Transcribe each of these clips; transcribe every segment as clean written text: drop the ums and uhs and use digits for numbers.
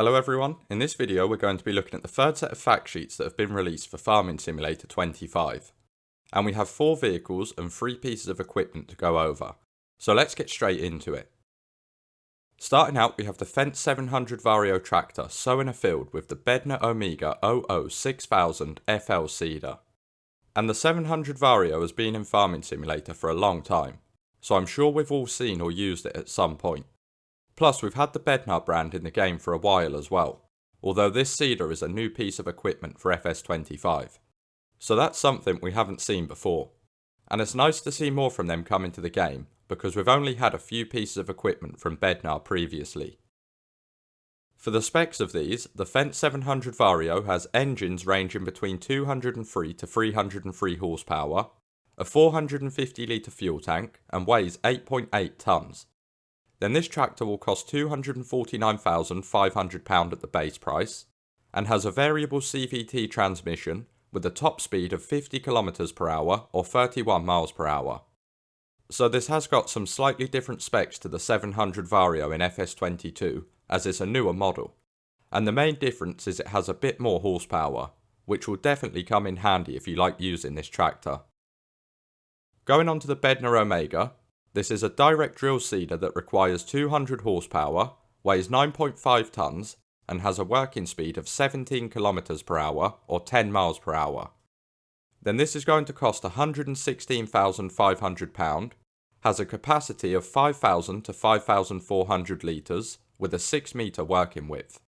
Hello everyone, in this video we're going to be looking at the third set of fact sheets that have been released for Farming Simulator 25. And we have 4 vehicles and 3 pieces of equipment to go over, so let's get straight into it. Starting out we have the Fendt 700 Vario tractor sowing a field with the Bednar Omega 006000 FL seeder. And the 700 Vario has been in Farming Simulator for a long time, so I'm sure we've all seen or used it at some point. Plus we've had the Bednar brand in the game for a while as well, although this seeder is a new piece of equipment for FS25. So that's something we haven't seen before. And it's nice to see more from them come into the game, because we've only had a few pieces of equipment from Bednar previously. For the specs of these, the Fendt 700 Vario has engines ranging between 203 to 303 horsepower, a 450 litre fuel tank and weighs 8.8 tonnes. Then this tractor will cost £249,500 at the base price, and has a variable CVT transmission with a top speed of 50 km per hour or 31 miles per hour. So this has got some slightly different specs to the 700 Vario in FS22, as it's a newer model, and the main difference is it has a bit more horsepower, which will definitely come in handy if you like using this tractor. Going on to the Bednar Omega, this is a direct drill seeder that requires 200 horsepower, weighs 9.5 tonnes and has a working speed of 17 km per hour or 10 miles per hour. Then this is going to cost £116,500, has a capacity of 5,000 to 5,400 litres with a 6 metre working width.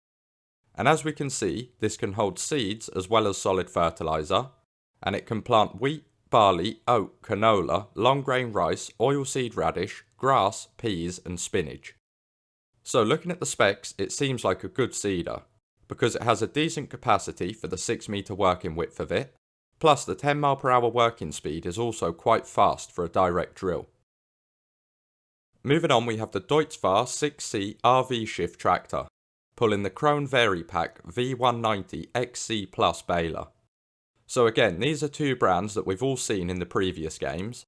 And as we can see, this can hold seeds as well as solid fertiliser, and it can plant wheat, barley, oat, canola, long grain rice, oilseed radish, grass, peas and spinach. So looking at the specs, it seems like a good seeder, because it has a decent capacity for the 6 metre working width of it, plus the 10 mile per hour working speed is also quite fast for a direct drill. Moving on, we have the Deutz-Fahr 6C RV Shift tractor, pulling the Krone Varipack V190 XC Plus baler. So again, these are 2 brands that we've all seen in the previous games,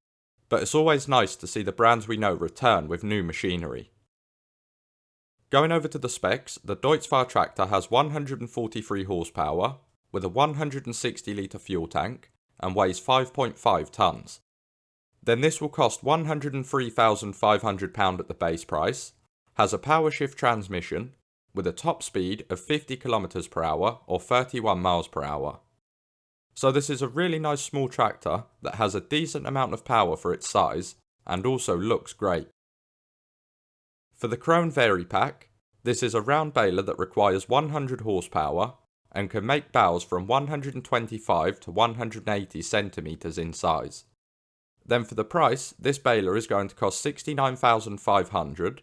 but it's always nice to see the brands we know return with new machinery. Going over to the specs, the Deutz-Fahr tractor has 143 horsepower, with a 160 litre fuel tank, and weighs 5.5 tonnes. Then this will cost £103,500 at the base price, has a power shift transmission, with a top speed of 50 km per hour or 31 miles per hour. So this is a really nice small tractor that has a decent amount of power for its size and also looks great. For the Krone Varipack, this is a round baler that requires 100 horsepower and can make bales from 125 to 180 centimetres in size. Then for the price, this baler is going to cost £69,500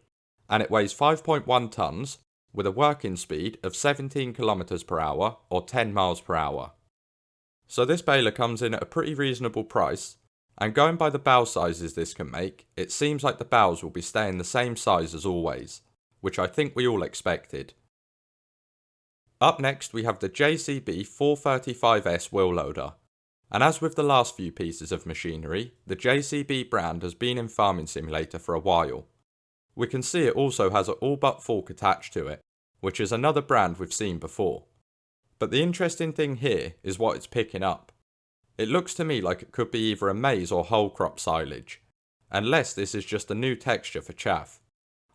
and it weighs 5.1 tonnes with a working speed of 17 km per hour or 10 miles per hour. So this baler comes in at a pretty reasonable price, and going by the bale sizes this can make, it seems like the bales will be staying the same size as always, which I think we all expected. Up next we have the JCB 435S wheel loader, and as with the last few pieces of machinery, the JCB brand has been in Farming Simulator for a while. We can see it also has an all but fork attached to it, which is another brand we've seen before. But the interesting thing here is what it's picking up. It looks to me like it could be either a maize or whole crop silage, unless this is just a new texture for chaff.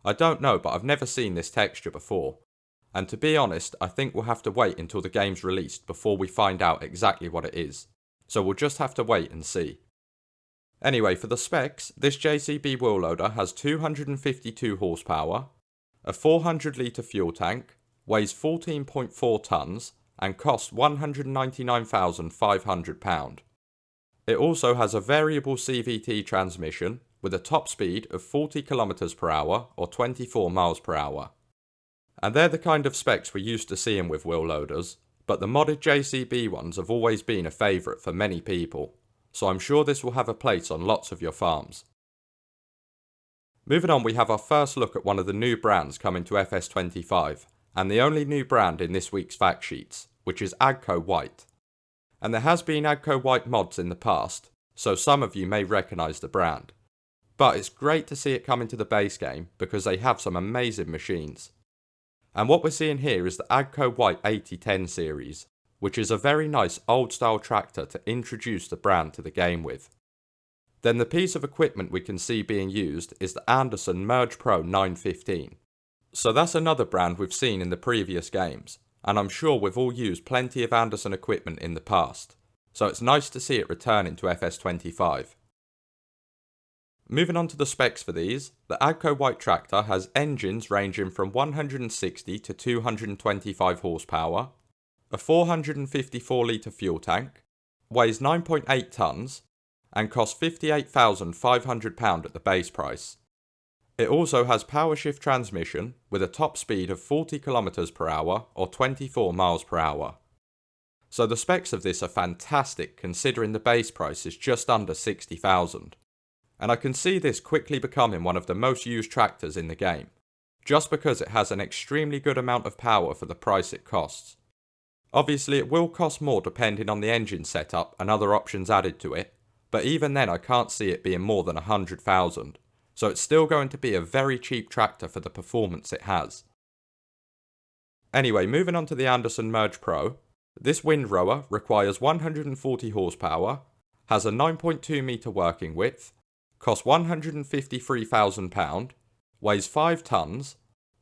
I don't know, but I've never seen this texture before, and to be honest, I think we'll have to wait until the game's released before we find out exactly what it is, so we'll just have to wait and see. Anyway, for the specs, this JCB wheel loader has 252 horsepower, a 400 litre fuel tank, weighs 14.4 tonnes, and cost £199,500. It also has a variable CVT transmission with a top speed of 40 km per hour or 24 miles per hour. And they're the kind of specs we're used to seeing with wheel loaders, but the modded JCB ones have always been a favourite for many people, so I'm sure this will have a place on lots of your farms. Moving on, we have our first look at one of the new brands coming to FS25, and the only new brand in this week's fact sheets, which is AGCO White. And there has been AGCO White mods in the past, so some of you may recognise the brand. But it's great to see it come into the base game because they have some amazing machines. And what we're seeing here is the AGCO White 8010 series, which is a very nice old style tractor to introduce the brand to the game with. Then the piece of equipment we can see being used is the Anderson Merge Pro 915. So that's another brand we've seen in the previous games, and I'm sure we've all used plenty of Anderson equipment in the past, so it's nice to see it returning to FS25. Moving on to the specs for these, the AGCO White tractor has engines ranging from 160 to 225 horsepower, a 454 litre fuel tank, weighs 9.8 tonnes, and costs £58,500 at the base price. It also has PowerShift transmission with a top speed of 40 km per hour or 24 miles per hour. So the specs of this are fantastic considering the base price is just under 60,000. And I can see this quickly becoming one of the most used tractors in the game, just because it has an extremely good amount of power for the price it costs. Obviously it will cost more depending on the engine setup and other options added to it, but even then I can't see it being more than 100,000, so it's still going to be a very cheap tractor for the performance it has. Anyway, moving on to the Anderson Merge Pro, this windrower requires 140 horsepower, has a 9.2 metre working width, costs £153,000, weighs 5 tonnes,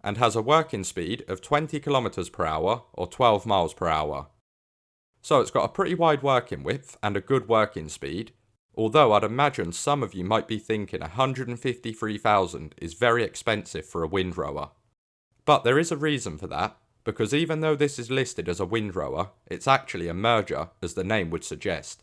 and has a working speed of 20 km per hour or 12 miles per hour. So it's got a pretty wide working width and a good working speed, although I'd imagine some of you might be thinking 153,000 is very expensive for a windrower. But there is a reason for that, because even though this is listed as a windrower, it's actually a merger, as the name would suggest.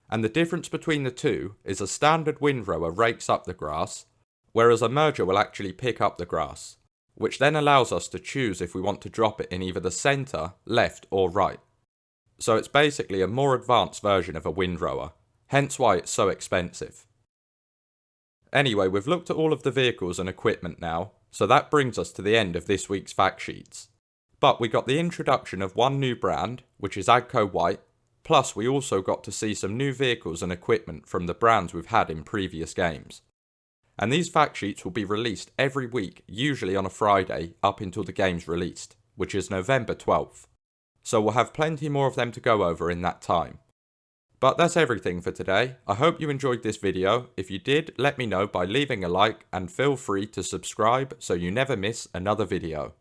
And the difference between the two is a standard windrower rakes up the grass, whereas a merger will actually pick up the grass, which then allows us to choose if we want to drop it in either the centre, left or right. So it's basically a more advanced version of a windrower, hence why it's so expensive. Anyway, we've looked at all of the vehicles and equipment now, so that brings us to the end of this week's fact sheets. But we got the introduction of one new brand, which is AGCO White, plus we also got to see some new vehicles and equipment from the brands we've had in previous games. And these fact sheets will be released every week, usually on a Friday, up until the game's released, which is November 12th. So we'll have plenty more of them to go over in that time. But that's everything for today. I hope you enjoyed this video. If you did, let me know by leaving a like and feel free to subscribe so you never miss another video.